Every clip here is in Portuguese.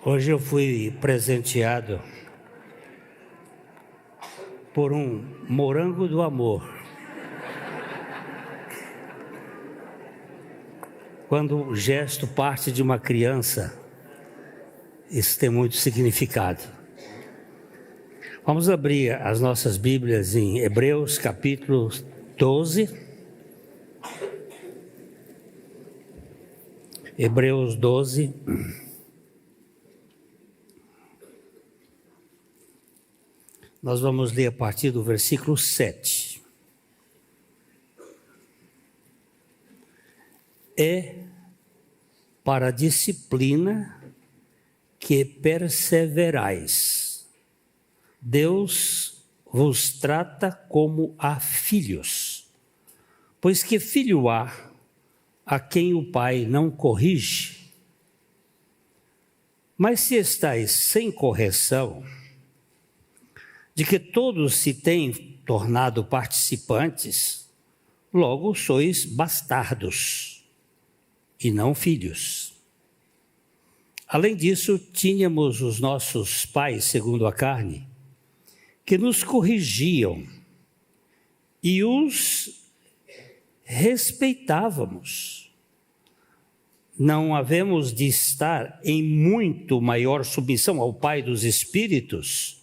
Hoje eu fui presenteado por um morango do amor. Quando o gesto parte de uma criança, isso tem muito significado. Vamos abrir as nossas Bíblias em Hebreus capítulo 12. Hebreus 12. Nós vamos ler a partir do versículo 7. É para a disciplina que perseverais. Deus vos trata como a filhos. Pois que filho há a quem o pai não corrige? Mas se estáis sem correção, de que todos se têm tornado participantes, logo sois bastardos e não filhos. Além disso, tínhamos os nossos pais, segundo a carne, que nos corrigiam e os respeitávamos. Não havemos de estar em muito maior submissão ao Pai dos Espíritos,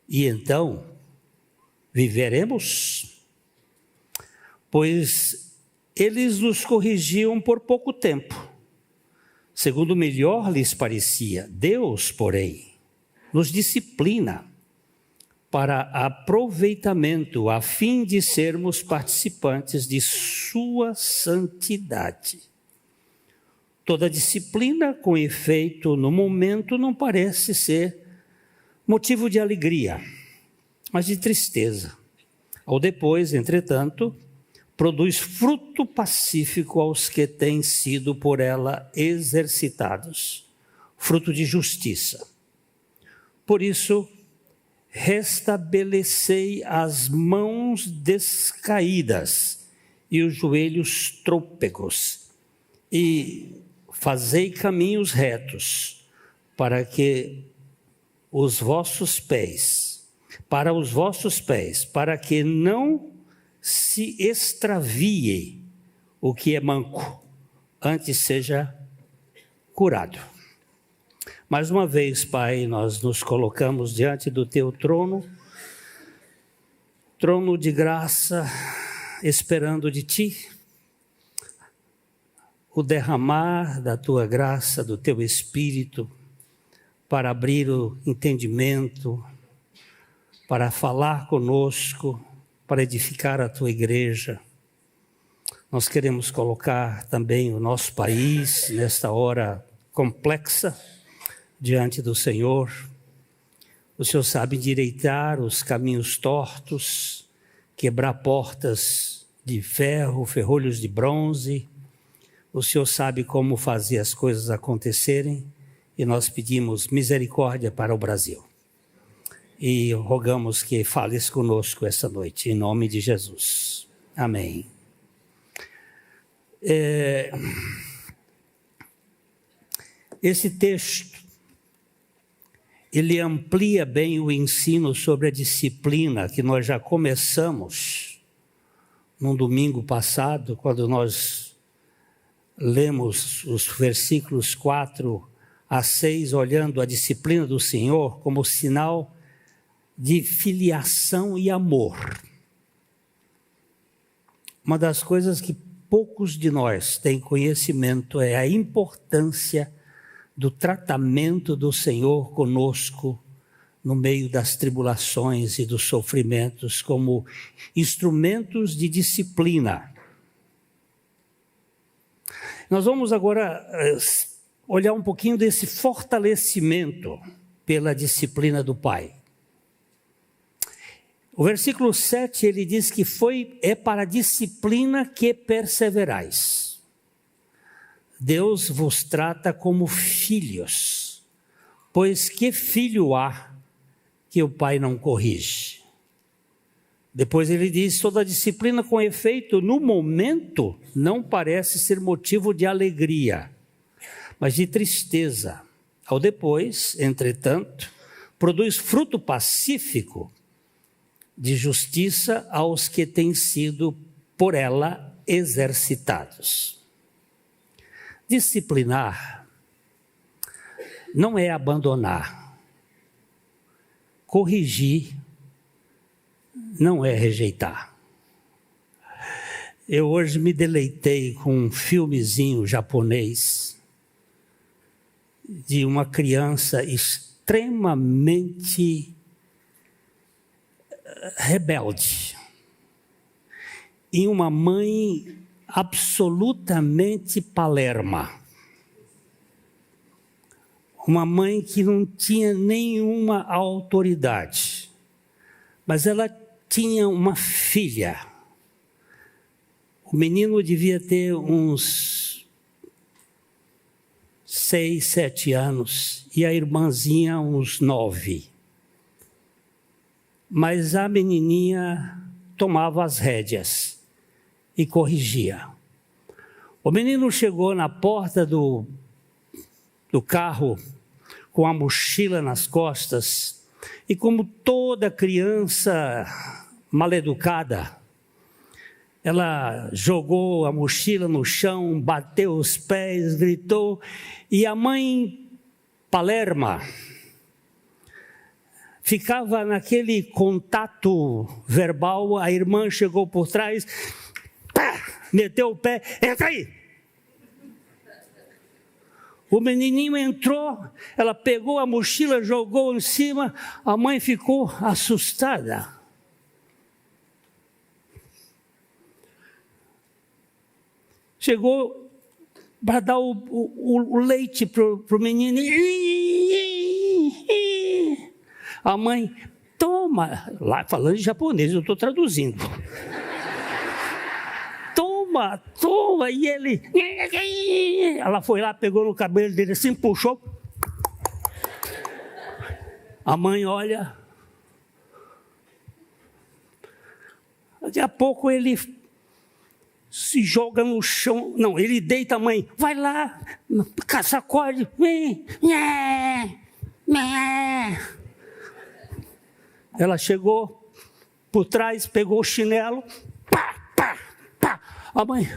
e então viveremos? Pois eles nos corrigiam por pouco tempo, segundo melhor lhes parecia. Deus, porém, nos disciplina para aproveitamento, a fim de sermos participantes de sua santidade. Toda disciplina, com efeito, no momento, não parece ser motivo de alegria, mas de tristeza. Ao depois, entretanto, produz fruto pacífico aos que têm sido por ela exercitados, fruto de justiça. Por isso, restabelecei as mãos descaídas e os joelhos trôpegos, e fazei caminhos retos, para os vossos pés, para que não se extravie o que é manco, antes seja curado. Mais uma vez, Pai, nós nos colocamos diante do Teu trono de graça, esperando de Ti o derramar da Tua graça, do Teu Espírito, para abrir o entendimento, para falar conosco, para edificar a Tua igreja. Nós queremos colocar também o nosso país nesta hora complexa diante do Senhor. O Senhor sabe endireitar os caminhos tortos, quebrar portas de ferro, ferrolhos de bronze. O Senhor sabe como fazer as coisas acontecerem. E nós pedimos misericórdia para o Brasil. E rogamos que fales conosco essa noite, em nome de Jesus. Amém. Esse texto, ele amplia bem o ensino sobre a disciplina que nós já começamos no domingo passado, quando nós lemos os versículos 4 a 6, olhando a disciplina do Senhor como sinal de filiação e amor. Uma das coisas que poucos de nós têm conhecimento é a importância do tratamento do Senhor conosco no meio das tribulações e dos sofrimentos, como instrumentos de disciplina. Nós vamos agora olhar um pouquinho desse fortalecimento pela disciplina do Pai. O versículo 7, ele diz que é para a disciplina que perseverais. Deus vos trata como filhos, pois que filho há que o pai não corrige? Depois ele diz, toda disciplina com efeito, no momento, não parece ser motivo de alegria, mas de tristeza. Ao depois, entretanto, produz fruto pacífico de justiça aos que têm sido por ela exercitados. Disciplinar não é abandonar. Corrigir não é rejeitar. Eu hoje me deleitei com um filmezinho japonês de uma criança extremamente rebelde e uma mãe absolutamente palerma. Uma mãe que não tinha nenhuma autoridade, mas ela tinha uma filha. O menino devia ter uns 6, 7 anos e a irmãzinha uns 9. Mas a menininha tomava as rédeas e corrigia. O menino chegou na porta do carro com a mochila nas costas e, como toda criança maleducada, ela jogou a mochila no chão, bateu os pés, gritou, e a mãe palerma ficava naquele contato verbal. A irmã chegou por trás, pá, meteu o pé, entra aí. O menininho entrou, ela pegou a mochila, jogou em cima, a mãe ficou assustada. Chegou para dar o leite para o menino. A mãe, toma, lá falando em japonês, eu estou traduzindo. Toma, e ele... Ela foi lá, pegou no cabelo dele assim, puxou. A mãe olha. Daqui a pouco ele se joga no chão. Não, ele deita a mãe. Vai lá, sacode. Ela chegou por trás, pegou o chinelo. Pá. A mãe.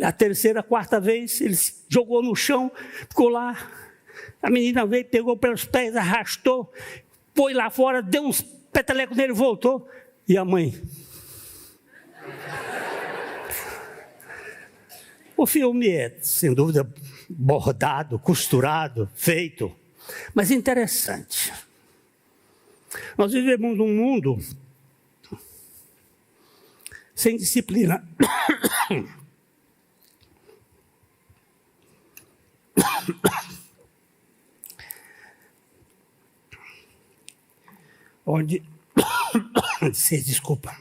A terceira, quarta vez, ele se jogou no chão, ficou lá. A menina veio, pegou pelos pés, arrastou, foi lá fora, deu uns petelecos nele, voltou. E a mãe... O filme é, sem dúvida, bordado, costurado, feito, mas interessante. Nós vivemos num mundo sem disciplina. Onde... Desculpa.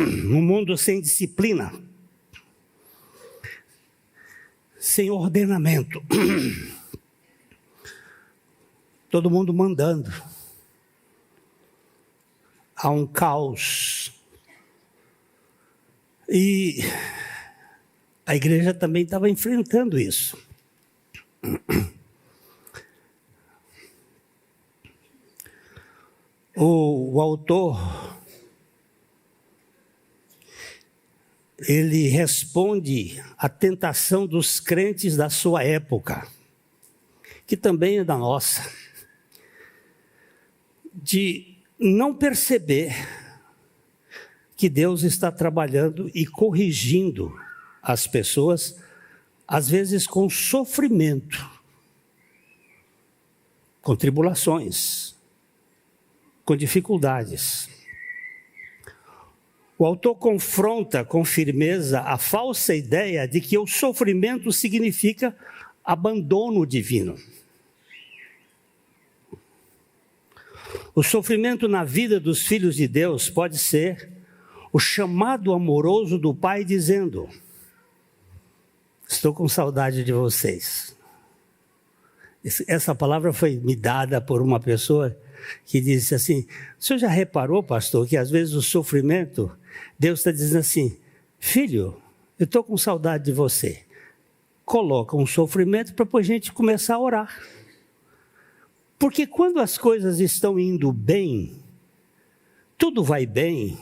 Um mundo sem disciplina, sem ordenamento, todo mundo mandando, há um caos. E a igreja também estava enfrentando isso. O autor, ele responde à tentação dos crentes da sua época, que também é da nossa, de não perceber que Deus está trabalhando e corrigindo as pessoas, às vezes com sofrimento, com tribulações, com dificuldades. O autor confronta com firmeza a falsa ideia de que o sofrimento significa abandono divino. O sofrimento na vida dos filhos de Deus pode ser o chamado amoroso do Pai dizendo: estou com saudade de vocês. Essa palavra foi me dada por uma pessoa que disse assim, o senhor já reparou, pastor, que às vezes o sofrimento, Deus está dizendo assim, filho, eu estou com saudade de você. Coloca um sofrimento para depois a gente começar a orar. Porque quando as coisas estão indo bem, tudo vai bem,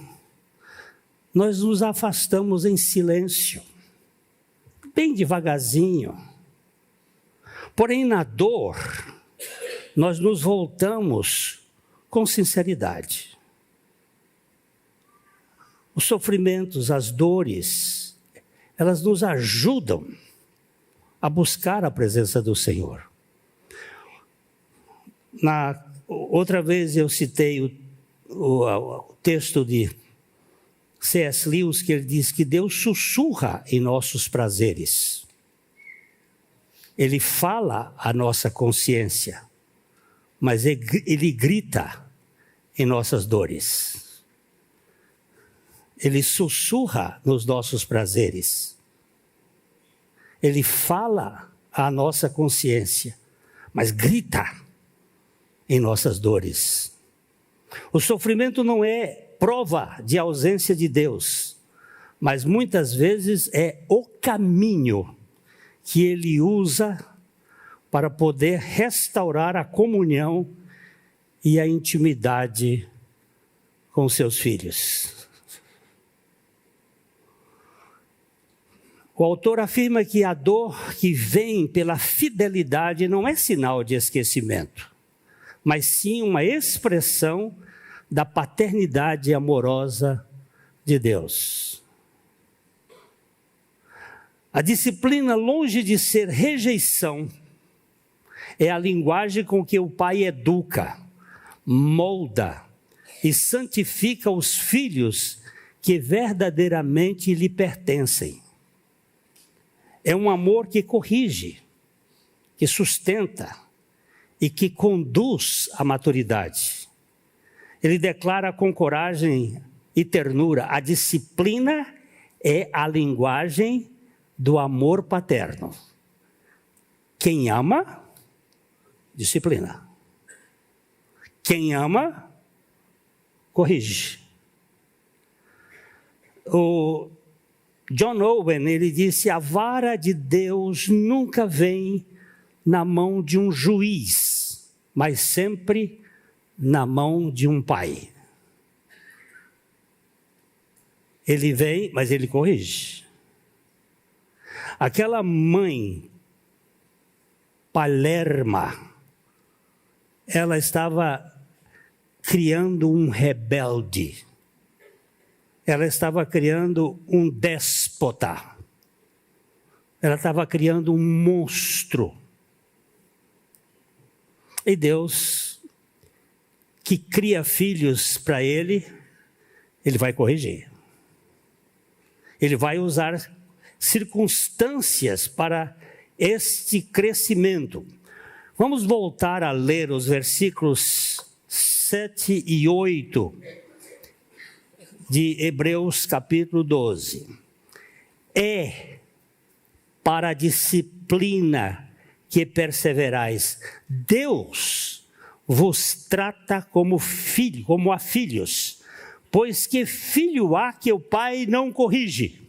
nós nos afastamos em silêncio, bem devagarzinho. Porém, na dor, nós nos voltamos com sinceridade. Os sofrimentos, as dores, elas nos ajudam a buscar a presença do Senhor. Outra vez eu citei o texto de C.S. Lewis, que ele diz que Deus sussurra em nossos prazeres. Ele fala à nossa consciência, mas ele grita em nossas dores. Ele sussurra nos nossos prazeres. Ele fala à nossa consciência, mas grita em nossas dores. O sofrimento não é prova de ausência de Deus, mas muitas vezes é o caminho que Ele usa para poder restaurar a comunhão e a intimidade com seus filhos. O autor afirma que a dor que vem pela fidelidade não é sinal de esquecimento, mas sim uma expressão da paternidade amorosa de Deus. A disciplina, longe de ser rejeição, é a linguagem com que o pai educa, molda e santifica os filhos que verdadeiramente lhe pertencem. É um amor que corrige, que sustenta e que conduz à maturidade. Ele declara com coragem e ternura: a disciplina é a linguagem do amor paterno. Quem ama, disciplina. Quem ama, corrige. O John Owen, ele disse: a vara de Deus nunca vem na mão de um juiz, mas sempre na mão de um pai. Ele vem, mas ele corrige. Aquela mãe Palerma, ela estava criando um rebelde. Ela estava criando um déspota. Ela estava criando um monstro. E Deus, que cria filhos para Ele vai corrigir. Ele vai usar circunstâncias para este crescimento. Vamos voltar a ler os versículos 7 e 8 de Hebreus capítulo 12. É para a disciplina que perseverais. Deus vos trata como filho, como a filhos, pois que filho há que o pai não corrige?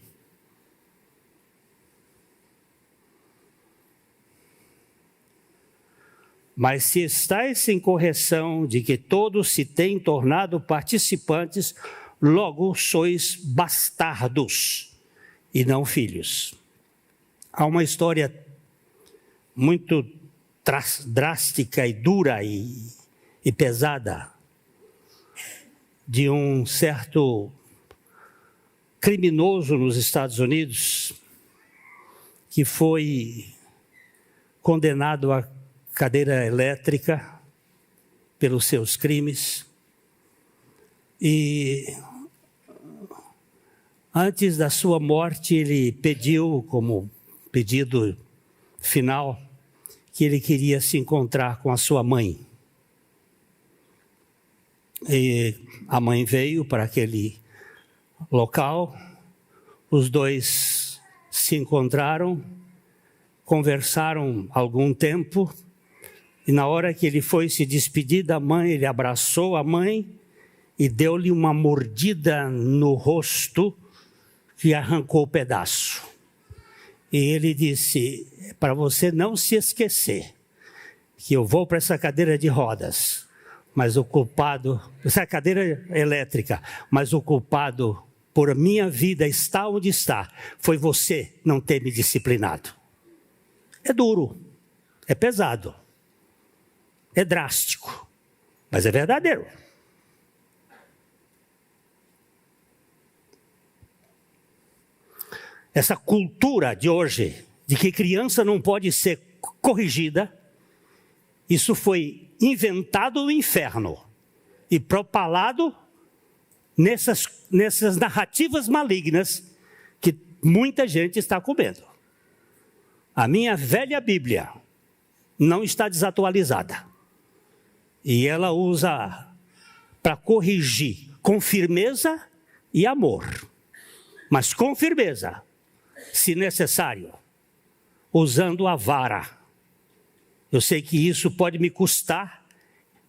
Mas se estáis em correção de que todos se têm tornado participantes, logo sois bastardos e não filhos. Há uma história muito drástica e dura e pesada de um certo criminoso nos Estados Unidos que foi condenado a cadeira elétrica pelos seus crimes. E antes da sua morte, ele pediu, como pedido final, que ele queria se encontrar com a sua mãe. E a mãe veio para aquele local, os dois se encontraram, conversaram algum tempo, E na hora que ele foi se despedir da mãe, ele abraçou a mãe e deu-lhe uma mordida no rosto que arrancou o pedaço. E ele disse, para você não se esquecer, que eu vou para essa cadeira de rodas, mas o culpado, essa cadeira elétrica, mas o culpado por minha vida está onde está, foi você não ter me disciplinado. É duro, é pesado, é drástico, mas é verdadeiro. Essa cultura de hoje, de que criança não pode ser corrigida, isso foi inventado no inferno e propalado nessas narrativas malignas que muita gente está comendo. A minha velha Bíblia não está desatualizada. E ela usa para corrigir com firmeza e amor. Mas com firmeza, se necessário, usando a vara. Eu sei que isso pode me custar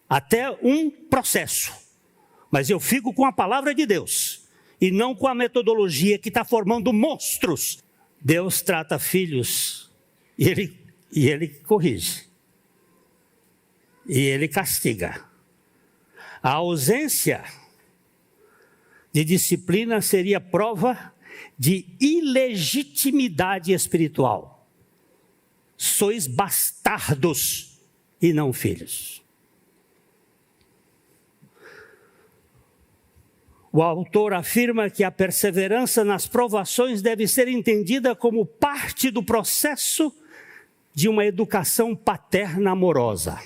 até um processo, mas eu fico com a palavra de Deus e não com a metodologia que está formando monstros. Deus trata filhos e ele corrige. E ele castiga. A ausência de disciplina seria prova de ilegitimidade espiritual. Sois bastardos e não filhos. O autor afirma que a perseverança nas provações deve ser entendida como parte do processo de uma educação paterna amorosa.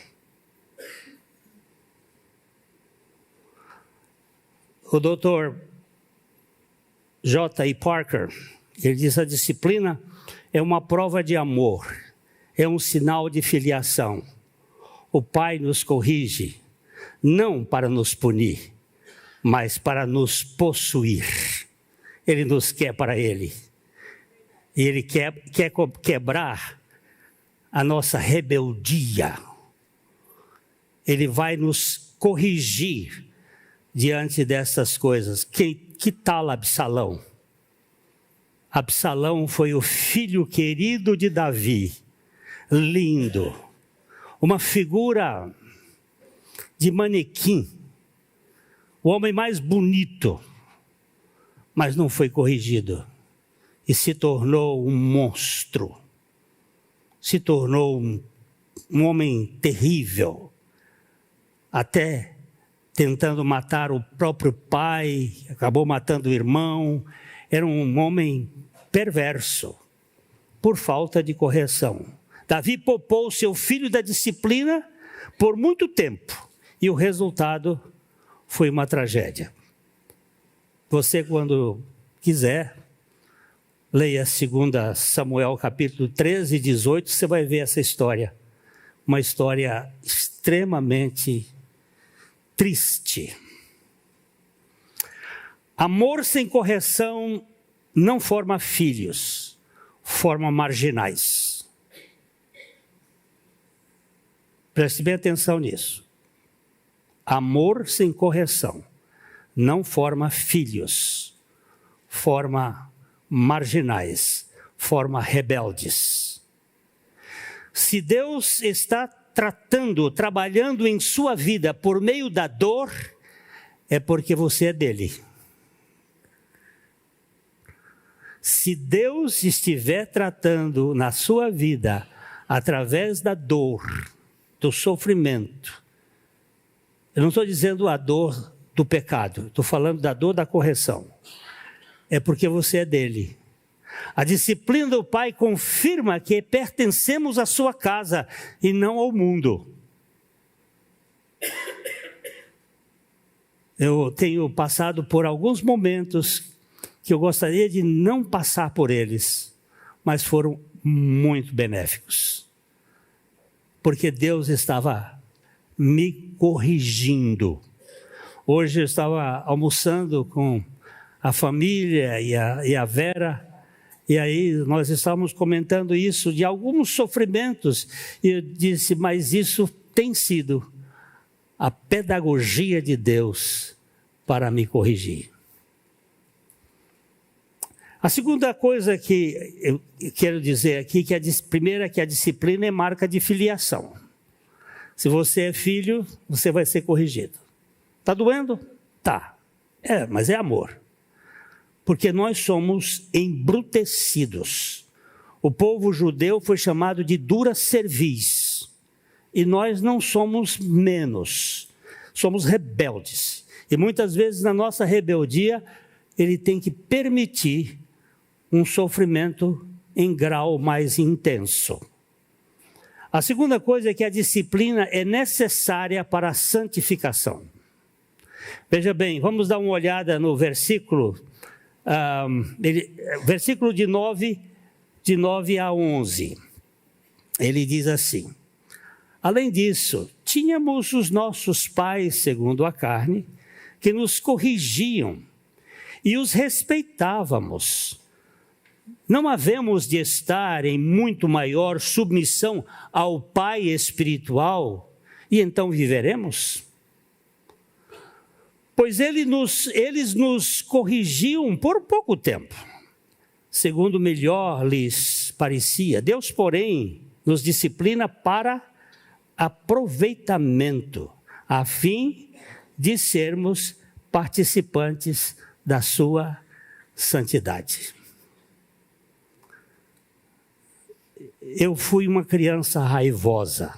O doutor J.I. Parker, ele diz: a disciplina é uma prova de amor, é um sinal de filiação. O Pai nos corrige, não para nos punir, mas para nos possuir. Ele nos quer para Ele. E Ele quer quebrar a nossa rebeldia. Ele vai nos corrigir diante dessas coisas. Que tal Absalão? Absalão foi o filho querido de Davi, lindo, uma figura de manequim, o homem mais bonito, mas não foi corrigido e se tornou um monstro, se tornou um homem terrível, até tentando matar o próprio pai, acabou matando o irmão. Era um homem perverso, por falta de correção. Davi poupou seu filho da disciplina por muito tempo, e o resultado foi uma tragédia. Você, quando quiser, leia 2 Samuel capítulo 13 e 18, você vai ver essa história. Uma história extremamente triste. Amor sem correção não forma filhos, forma marginais. Preste bem atenção nisso. Amor sem correção não forma filhos, forma marginais, forma rebeldes. Se Deus está trabalhando em sua vida por meio da dor, é porque você é dele. Se Deus estiver tratando na sua vida através da dor, do sofrimento, eu não estou dizendo a dor do pecado, estou falando da dor da correção, é porque você é dele. A disciplina do Pai confirma que pertencemos à sua casa e não ao mundo. Eu tenho passado por alguns momentos que eu gostaria de não passar por eles, mas foram muito benéficos. Porque Deus estava me corrigindo. Hoje eu estava almoçando com a família e a Vera, e aí nós estávamos comentando isso, de alguns sofrimentos, e eu disse, mas isso tem sido a pedagogia de Deus para me corrigir. A segunda coisa que eu quero dizer aqui, primeira, que a disciplina é marca de filiação. Se você é filho, você vai ser corrigido. Está doendo? Tá. Mas é amor. Porque nós somos embrutecidos. O povo judeu foi chamado de dura cerviz. E nós não somos menos. Somos rebeldes. E muitas vezes na nossa rebeldia, ele tem que permitir um sofrimento em grau mais intenso. A segunda coisa é que a disciplina é necessária para a santificação. Veja bem, vamos dar uma olhada no versículo, versículo de 9 a 11. Ele diz assim: além disso, tínhamos os nossos pais, segundo a carne, que nos corrigiam e os respeitávamos. Não havemos de estar em muito maior submissão ao Pai espiritual e então viveremos? Pois eles nos corrigiam por pouco tempo, segundo melhor lhes parecia. Deus, porém, nos disciplina para aproveitamento, a fim de sermos participantes da sua santidade. Eu fui uma criança raivosa,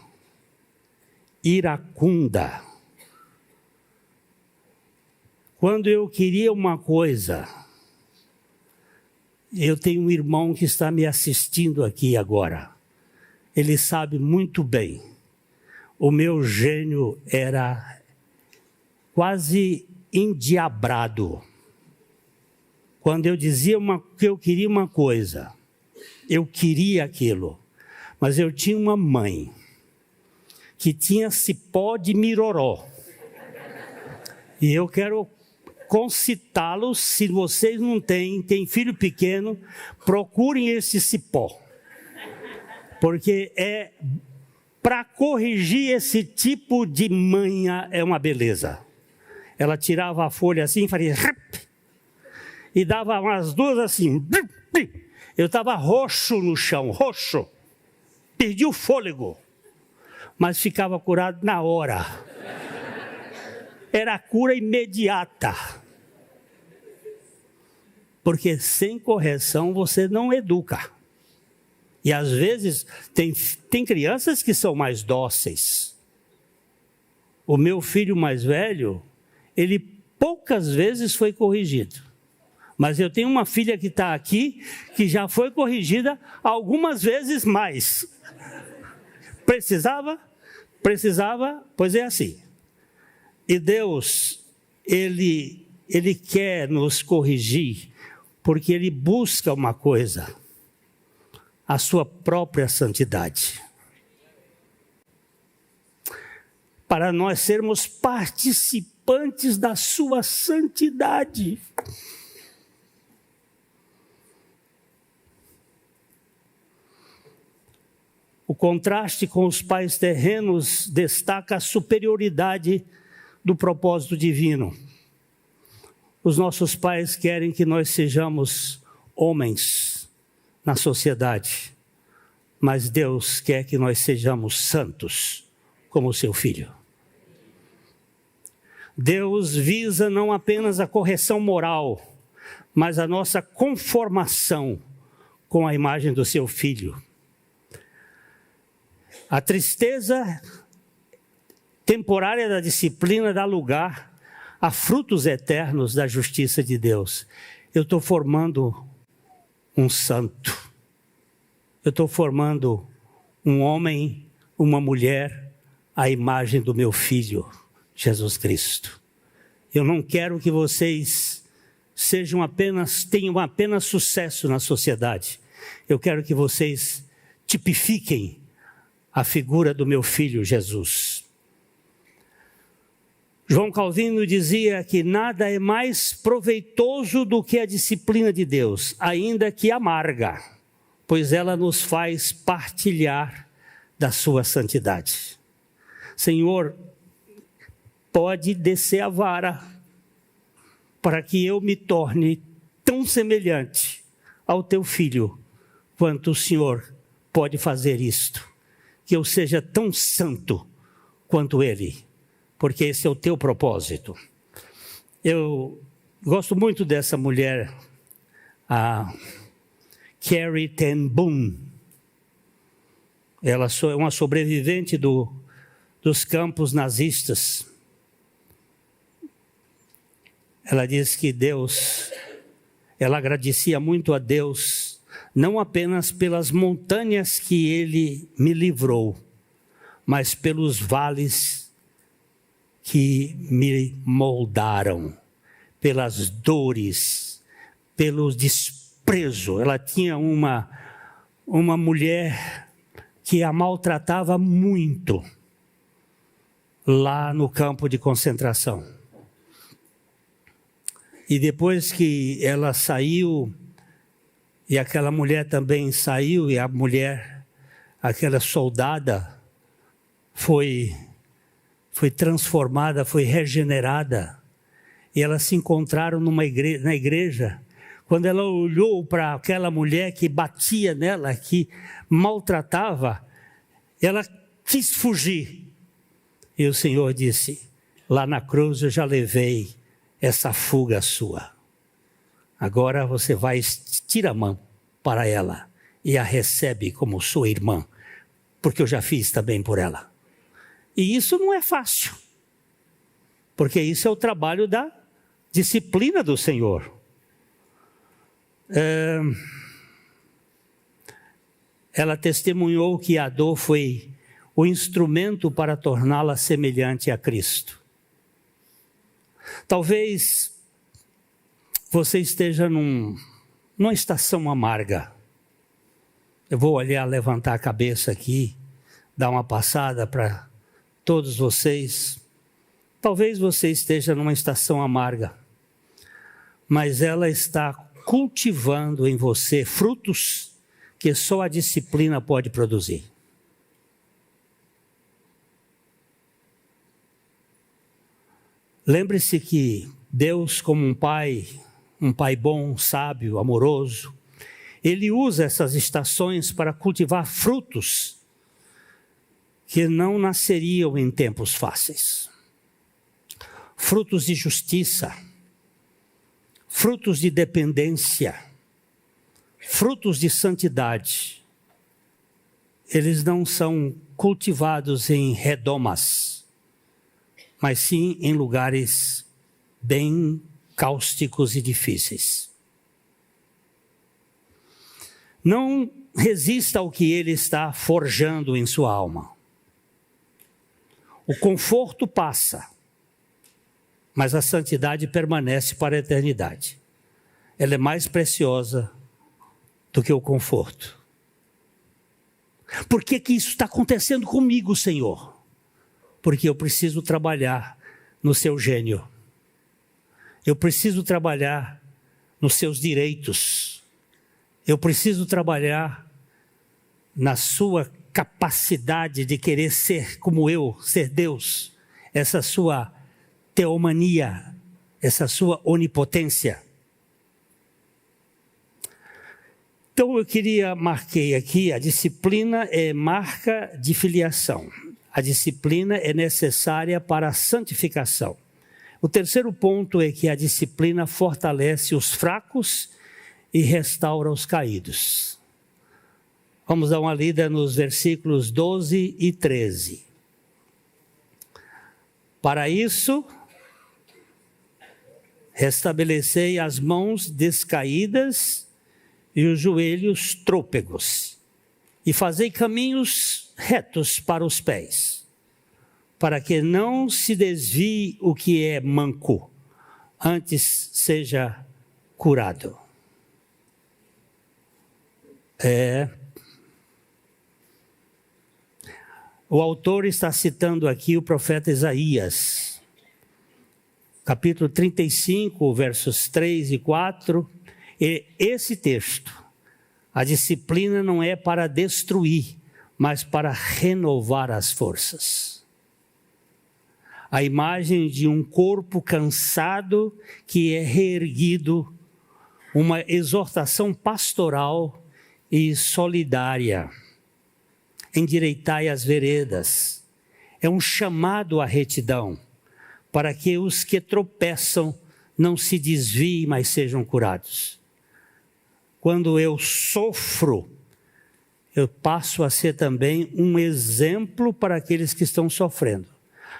iracunda. Quando eu queria uma coisa, eu tenho um irmão que está me assistindo aqui agora. Ele sabe muito bem. O meu gênio era quase endiabrado. Quando eu dizia que eu queria uma coisa, eu queria aquilo. Mas eu tinha uma mãe que tinha cipó de miroró. E eu quero concitá-los, se vocês não têm filho pequeno, procurem esse cipó. Porque para corrigir esse tipo de manha é uma beleza. Ela tirava a folha assim, faria e dava umas duas assim. Eu estava roxo no chão, roxo. Perdi o fôlego, mas ficava curado na hora. Era cura imediata. Porque sem correção você não educa. E às vezes tem crianças que são mais dóceis. O meu filho mais velho, ele poucas vezes foi corrigido. Mas eu tenho uma filha que está aqui, que já foi corrigida algumas vezes mais. Precisava, pois é assim. E Deus, Ele quer nos corrigir, porque Ele busca uma coisa, a sua própria santidade. Para nós sermos participantes da sua santidade. O contraste com os pais terrenos destaca a superioridade do propósito divino. Os nossos pais querem que nós sejamos homens na sociedade, mas Deus quer que nós sejamos santos, como seu filho. Deus visa não apenas a correção moral, mas a nossa conformação com a imagem do seu filho. A tristeza temporária da disciplina dá lugar a frutos eternos da justiça de Deus. Eu estou formando um santo. Eu estou formando um homem, uma mulher, à imagem do meu Filho, Jesus Cristo. Eu não quero que vocês tenham apenas sucesso na sociedade. Eu quero que vocês tipifiquem a figura do meu Filho Jesus. João Calvino dizia que nada é mais proveitoso do que a disciplina de Deus, ainda que amarga, pois ela nos faz partilhar da sua santidade. Senhor, pode descer a vara para que eu me torne tão semelhante ao teu filho, quanto o Senhor pode fazer isto, que eu seja tão santo quanto ele, porque esse é o teu propósito. Eu gosto muito dessa mulher, a Corrie ten Boom. Ela é uma sobrevivente dos campos nazistas. Ela diz que ela agradecia muito a Deus, não apenas pelas montanhas que Ele me livrou, mas pelos vales que me moldaram, pelas dores, pelo desprezo. Ela tinha uma mulher que a maltratava muito lá no campo de concentração. E depois que ela saiu, e aquela mulher também saiu, e aquela soldada foi transformada, foi regenerada, e elas se encontraram na igreja. Quando ela olhou para aquela mulher que batia nela, que maltratava, ela quis fugir. E o Senhor disse: lá na cruz eu já levei essa fuga sua. Agora você vai estirar a mão para ela e a recebe como sua irmã, porque eu já fiz também por ela. E isso não é fácil, porque isso é o trabalho da disciplina do Senhor. Ela testemunhou que a dor foi o instrumento para torná-la semelhante a Cristo. Talvez você esteja numa estação amarga. Eu vou levantar a cabeça aqui, dar uma passada para todos vocês. Talvez você esteja numa estação amarga, mas ela está cultivando em você frutos que só a disciplina pode produzir. Lembre-se que Deus, como um pai bom, sábio, amoroso, Ele usa essas estações para cultivar frutos que não nasceriam em tempos fáceis. Frutos de justiça, frutos de dependência, frutos de santidade. Eles não são cultivados em redomas, mas sim em lugares bem cáusticos e difíceis. Não resista ao que ele está forjando em sua alma. O conforto passa, mas a santidade permanece para a eternidade. Ela é mais preciosa do que o conforto. Por que isso está acontecendo comigo, Senhor? Porque eu preciso trabalhar no seu gênio. Eu preciso trabalhar nos seus direitos. Eu preciso trabalhar na sua capacidade de querer ser como eu, ser Deus. Essa sua teomania, essa sua onipotência. Então marquei aqui, a disciplina é marca de filiação. A disciplina é necessária para a santificação. O terceiro ponto é que a disciplina fortalece os fracos e restaura os caídos. Vamos dar uma lida nos versículos 12 e 13. Para isso, restabelecei as mãos descaídas e os joelhos trôpegos, e fazei caminhos retos para os pés, para que não se desvie o que é manco, antes seja curado. O autor está citando aqui o profeta Isaías, capítulo 35, versos 3 e 4, e esse texto, a disciplina não é para destruir, mas para renovar as forças. a imagem de um corpo cansado que é reerguido, uma exortação pastoral e solidária. Endireitai as veredas. É um chamado à retidão, para que os que tropeçam não se desviem, mas sejam curados. Quando eu sofro, eu passo a ser também um exemplo para aqueles que estão sofrendo,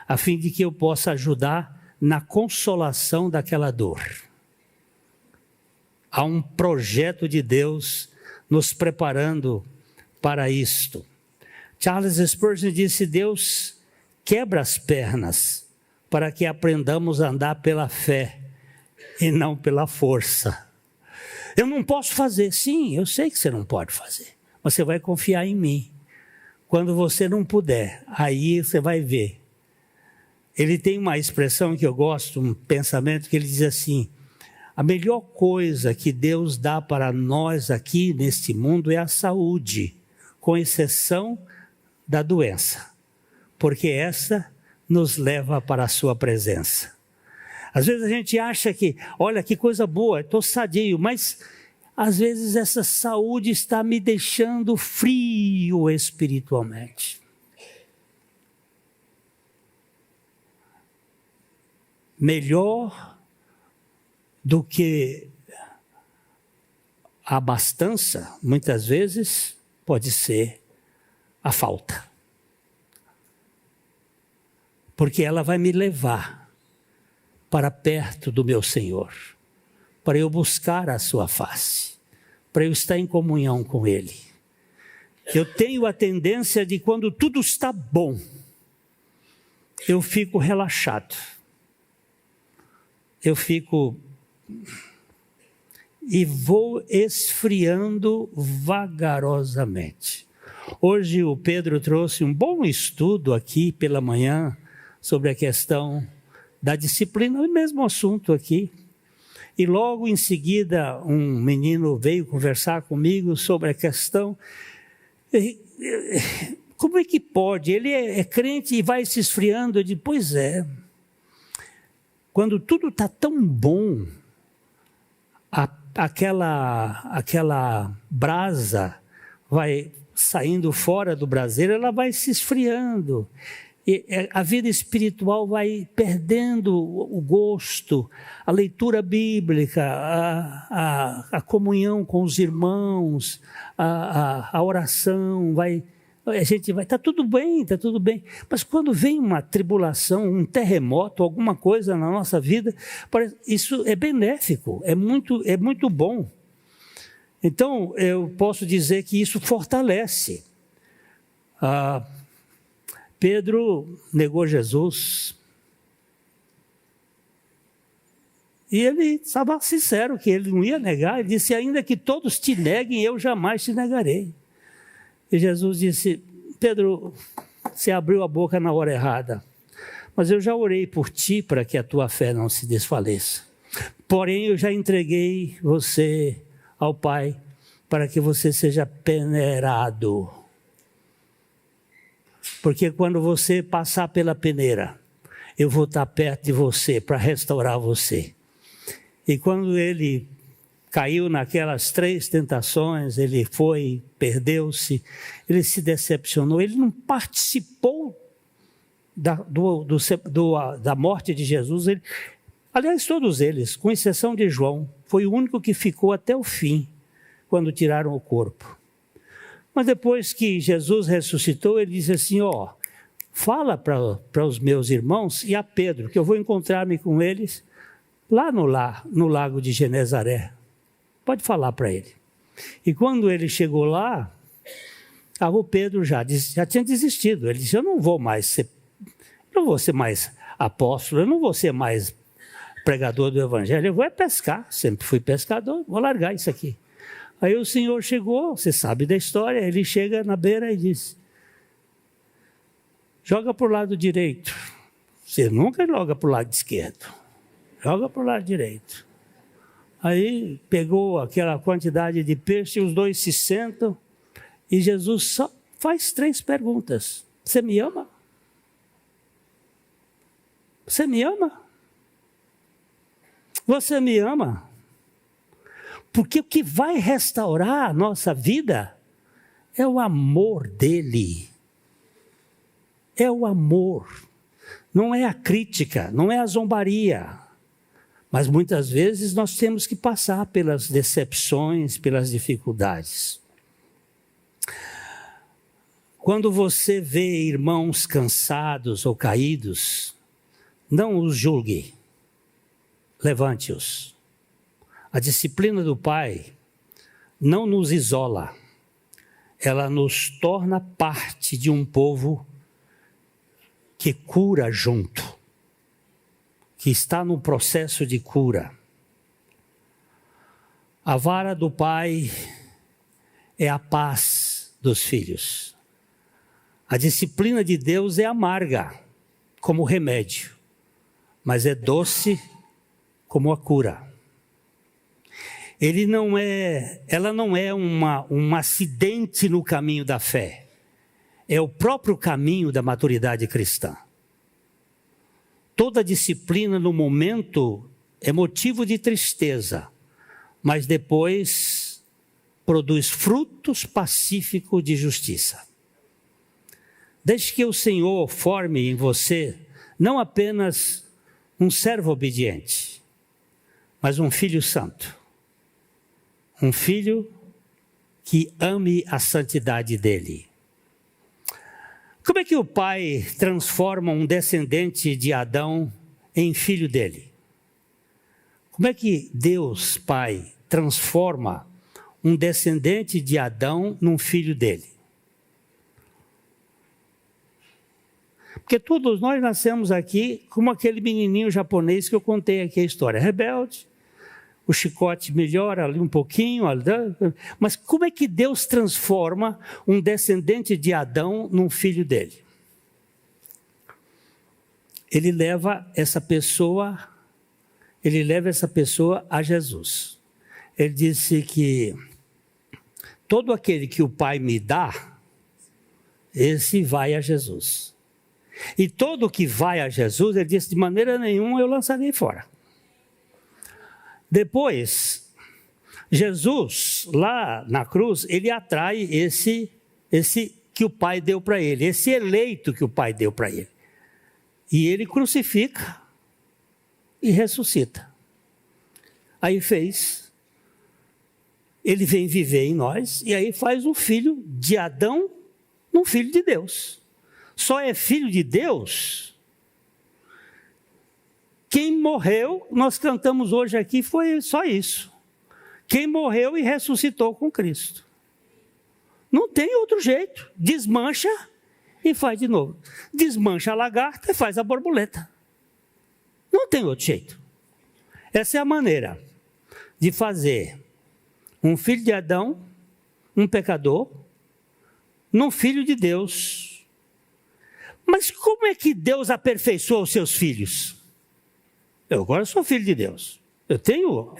a fim de que eu possa ajudar na consolação daquela dor. Há um projeto de Deus nos preparando para isto. Charles Spurgeon disse: Deus quebra as pernas para que aprendamos a andar pela fé e não pela força. Eu não posso fazer. Sim, eu sei que você não pode fazer. Você vai confiar em mim. Quando você não puder, aí você vai ver. Ele tem uma expressão que eu gosto, um pensamento que ele diz assim: a melhor coisa que Deus dá para nós aqui neste mundo é a saúde, com exceção da doença, porque essa nos leva para a sua presença. Às vezes a gente acha que, olha que coisa boa, estou sadio, mas às vezes essa saúde está me deixando frio espiritualmente. Melhor do que a abastança, muitas vezes, pode ser a falta. Porque ela vai me levar para perto do meu Senhor, para eu buscar a sua face, para eu estar em comunhão com Ele. Eu tenho a tendência de, quando tudo está bom, eu fico relaxado. Eu fico e vou esfriando vagarosamente. Hoje o Pedro trouxe um bom estudo aqui pela manhã sobre a questão da disciplina, o mesmo assunto aqui. E logo em seguida um menino veio conversar comigo sobre a questão, como é que pode? Ele é crente e vai se esfriando. Eu digo, pois é, quando tudo está tão bom, aquela brasa vai saindo fora do braseiro, ela vai se esfriando. E a vida espiritual vai perdendo o gosto, a leitura bíblica, a comunhão com os irmãos, a oração, a gente vai, está tudo bem, mas quando vem uma tribulação, um terremoto, alguma coisa na nossa vida, isso é benéfico, é muito bom. Então, eu posso dizer que isso fortalece. Pedro negou Jesus. E ele estava sincero que ele não ia negar. Ele disse, ainda que todos te neguem, eu jamais te negarei. E Jesus disse, Pedro, você abriu a boca na hora errada. Mas eu já orei por ti para que a tua fé não se desfaleça. Porém, eu já entreguei você ao Pai para que você seja peneirado. Porque quando você passar pela peneira, eu vou estar perto de você para restaurar você. E quando ele caiu naquelas 3 tentações, ele foi, perdeu-se, ele se decepcionou, ele não participou da morte de Jesus. Aliás, todos eles, com exceção de João, foi o único que ficou até o fim, quando tiraram o corpo. Mas depois que Jesus ressuscitou, ele disse assim, fala para os meus irmãos e a Pedro, que eu vou encontrar-me com eles lá no lago de Genezaré. Pode falar para ele. E quando ele chegou lá, o Pedro já tinha desistido. Ele disse, eu não vou ser mais apóstolo, eu não vou ser mais pregador do evangelho, eu vou pescar, sempre fui pescador, vou largar isso aqui. Aí o Senhor chegou, você sabe da história, ele chega na beira e diz, joga para o lado direito. Você nunca joga para o lado esquerdo, joga para o lado direito. Aí pegou aquela quantidade de peixe, os dois se sentam e Jesus só faz 3 perguntas. Você me ama? Você me ama? Você me ama? Porque o que vai restaurar a nossa vida é o amor dele. É o amor. Não é a crítica, não é a zombaria. Mas muitas vezes nós temos que passar pelas decepções, pelas dificuldades. Quando você vê irmãos cansados ou caídos, não os julgue, levante-os. A disciplina do Pai não nos isola, ela nos torna parte de um povo que cura junto, que está no processo de cura. A vara do Pai é a paz dos filhos. A disciplina de Deus é amarga, como remédio, mas é doce como a cura. Ela não é um acidente no caminho da fé, é o próprio caminho da maturidade cristã. Toda disciplina no momento é motivo de tristeza, mas depois produz frutos pacíficos de justiça. Deixe que o Senhor forme em você não apenas um servo obediente, mas um filho santo. Um filho que ame a santidade dele. Como é que o Pai transforma um descendente de Adão em filho dele? Como é que Deus, Pai, transforma um descendente de Adão num filho dele? Porque todos nós nascemos aqui como aquele menininho japonês que eu contei aqui a história, rebelde, o chicote melhora ali um pouquinho, mas como é que Deus transforma um descendente de Adão num filho dele? Ele leva essa pessoa a Jesus. Ele disse que todo aquele que o Pai me dá, esse vai a Jesus. E todo que vai a Jesus, ele disse, de maneira nenhuma eu lançarei fora. Depois, Jesus, lá na cruz, ele atrai esse que o Pai deu para ele, esse eleito que o Pai deu para ele. E ele crucifica e ressuscita. Aí ele vem viver em nós, e aí faz um filho de Adão, um filho de Deus. Só é filho de Deus quem morreu, nós cantamos hoje aqui, foi só isso. Quem morreu e ressuscitou com Cristo. Não tem outro jeito. Desmancha e faz de novo. Desmancha a lagarta e faz a borboleta. Não tem outro jeito. Essa é a maneira de fazer um filho de Adão, um pecador, num filho de Deus. Mas como é que Deus aperfeiçoa os seus filhos? Eu agora sou filho de Deus. Eu tenho.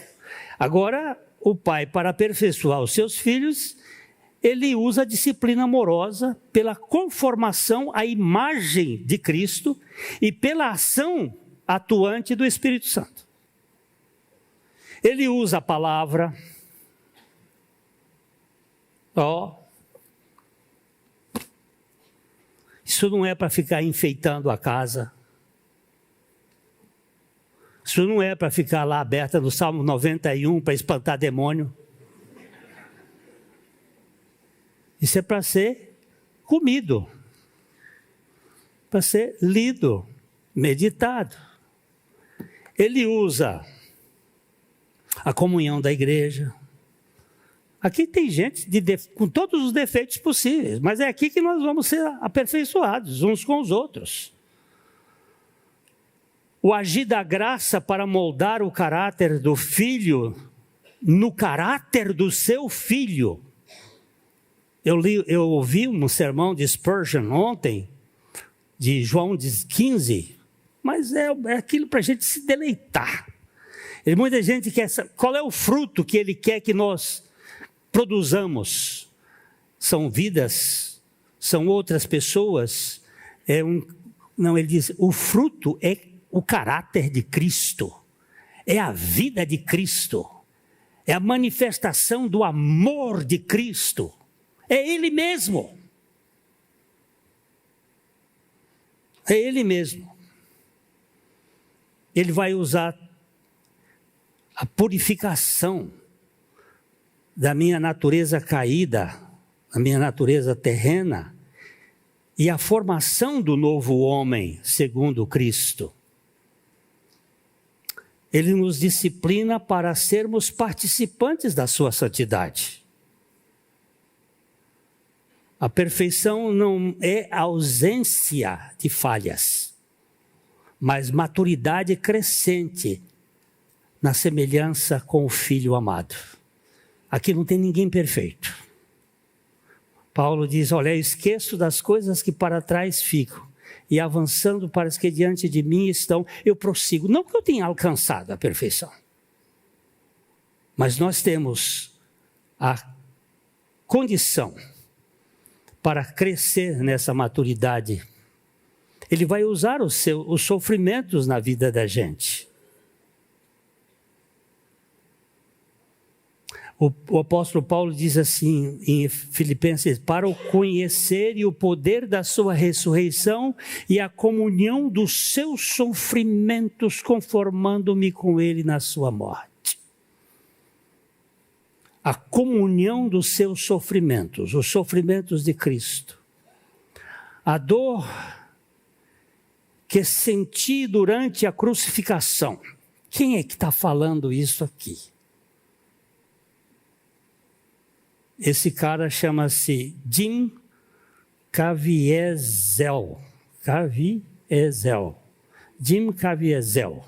Agora, o Pai, para aperfeiçoar os seus filhos, ele usa a disciplina amorosa pela conformação à imagem de Cristo e pela ação atuante do Espírito Santo. Ele usa a palavra. Isso não é para ficar enfeitando a casa. Isso não é para ficar lá aberta no Salmo 91 para espantar demônio. Isso é para ser comido, para ser lido, meditado. Ele usa a comunhão da igreja. Aqui tem gente com todos os defeitos possíveis, mas é aqui que nós vamos ser aperfeiçoados uns com os outros. O agir da graça para moldar o caráter do filho no caráter do seu filho. Eu ouvi um sermão de Spurgeon ontem, de João 15, mas é aquilo para a gente se deleitar. E muita gente quer saber qual é o fruto que ele quer que nós produzamos. São vidas, são outras pessoas. Não, ele diz, o fruto é o caráter de Cristo, é a vida de Cristo, é a manifestação do amor de Cristo, é Ele mesmo. É Ele mesmo. Ele vai usar a purificação da minha natureza caída, da minha natureza terrena, e a formação do novo homem, segundo Cristo. Ele nos disciplina para sermos participantes da sua santidade. A perfeição não é ausência de falhas, mas maturidade crescente na semelhança com o Filho amado. Aqui não tem ninguém perfeito. Paulo diz, olha, eu esqueço das coisas que para trás ficam, e avançando para as que diante de mim estão, eu prossigo. Não que eu tenha alcançado a perfeição, mas nós temos a condição para crescer nessa maturidade. Ele vai usar os sofrimentos na vida da gente. O apóstolo Paulo diz assim em Filipenses, para o conhecer e o poder da sua ressurreição e a comunhão dos seus sofrimentos, conformando-me com ele na sua morte. A comunhão dos seus sofrimentos, os sofrimentos de Cristo. A dor que senti durante a crucificação. Quem é que está falando isso aqui? Esse cara chama-se Jim Caviezel. Jim Caviezel.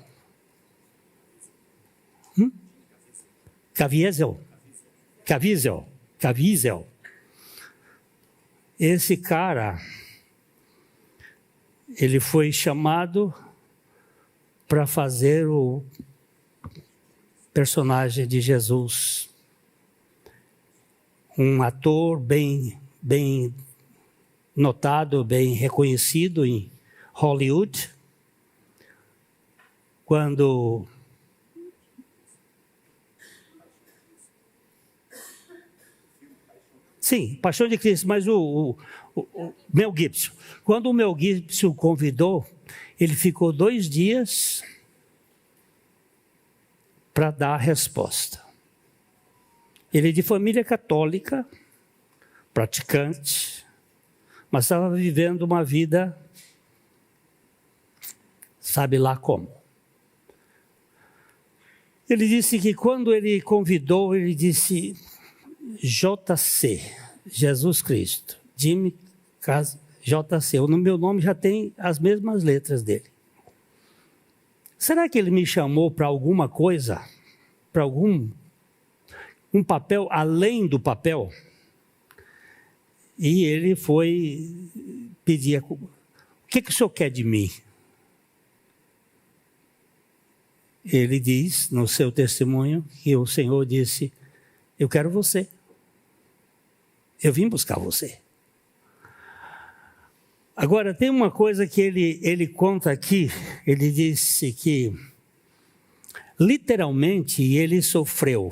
Caviezel. Esse cara, ele foi chamado para fazer o personagem de Jesus. Um ator bem notado, bem reconhecido em Hollywood. Quando sim, Paixão de Cristo, mas o Mel Gibson. Quando o Mel Gibson o convidou, ele ficou 2 dias para dar a resposta. Ele é de família católica, praticante, mas estava vivendo uma vida, sabe lá como. Ele disse que quando ele convidou, ele disse, JC, Jesus Cristo, Jimmy JC, o meu nome já tem as mesmas letras dele. Será que ele me chamou para alguma coisa, para um papel além do papel? E ele foi pedir, o que o senhor quer de mim? Ele diz, no seu testemunho, que o Senhor disse, eu quero você. Eu vim buscar você. Agora, tem uma coisa que ele conta aqui, ele disse que, literalmente, ele sofreu,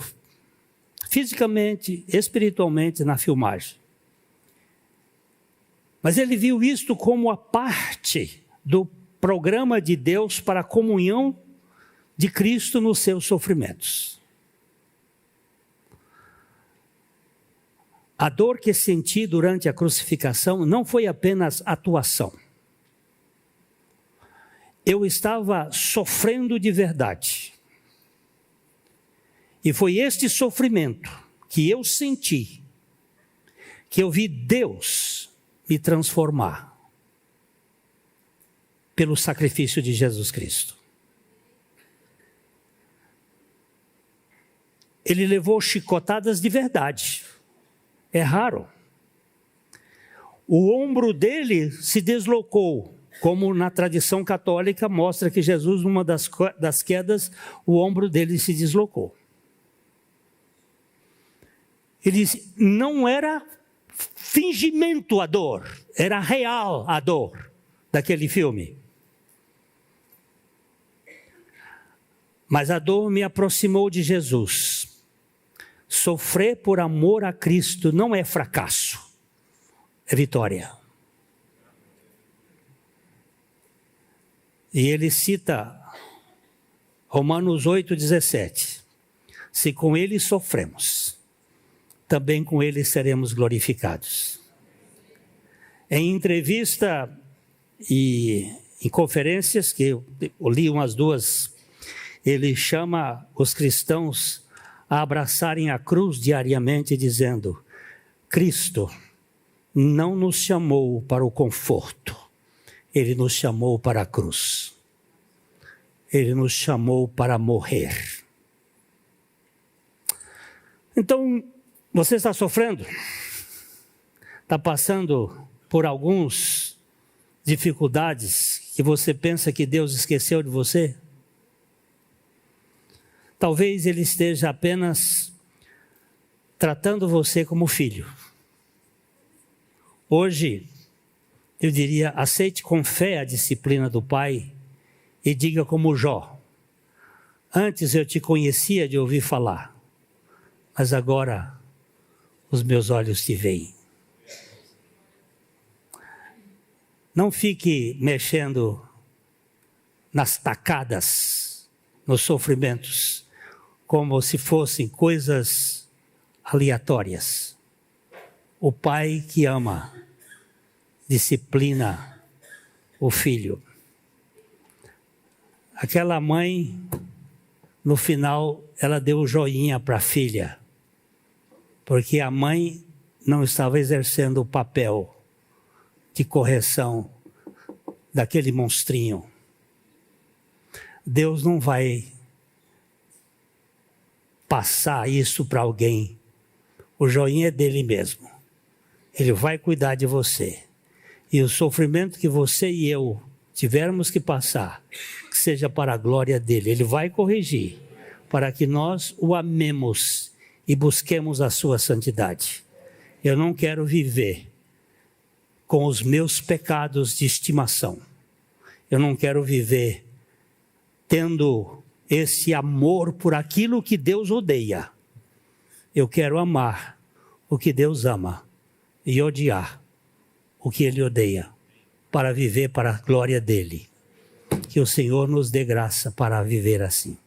fisicamente, espiritualmente, na filmagem. Mas ele viu isto como a parte do programa de Deus para a comunhão de Cristo nos seus sofrimentos. A dor que senti durante a crucificação não foi apenas atuação. Eu estava sofrendo de verdade. E foi este sofrimento que eu senti, que eu vi Deus me transformar pelo sacrifício de Jesus Cristo. Ele levou chicotadas de verdade. É raro. O ombro dele se deslocou, como na tradição católica mostra que Jesus, numa das quedas, o ombro dele se deslocou. Ele disse, não era fingimento a dor, era real a dor daquele filme. Mas a dor me aproximou de Jesus. Sofrer por amor a Cristo não é fracasso, é vitória. E ele cita Romanos 8,17. Se com ele sofremos, também com ele seremos glorificados. Em entrevista e em conferências, que eu li umas duas, ele chama os cristãos a abraçarem a cruz diariamente, dizendo: Cristo não nos chamou para o conforto, ele nos chamou para a cruz. Ele nos chamou para morrer. Então, você está sofrendo? Está passando por algumas dificuldades que você pensa que Deus esqueceu de você? Talvez Ele esteja apenas tratando você como filho. Hoje, eu diria, aceite com fé a disciplina do Pai e diga como Jó: antes eu te conhecia de ouvir falar, mas agora os meus olhos te veem. Não fique mexendo nas tacadas, nos sofrimentos, como se fossem coisas aleatórias. O pai que ama disciplina o filho. Aquela mãe, no final, ela deu o joinha para a filha, porque a mãe não estava exercendo o papel de correção daquele monstrinho. Deus não vai passar isso para alguém. O joinha é dele mesmo. Ele vai cuidar de você. E o sofrimento que você e eu tivermos que passar, que seja para a glória dele. Ele vai corrigir, para que nós o amemos e busquemos a sua santidade. Eu não quero viver com os meus pecados de estimação. Eu não quero viver tendo esse amor por aquilo que Deus odeia. Eu quero amar o que Deus ama e odiar o que Ele odeia, para viver para a glória dele. Que o Senhor nos dê graça para viver assim.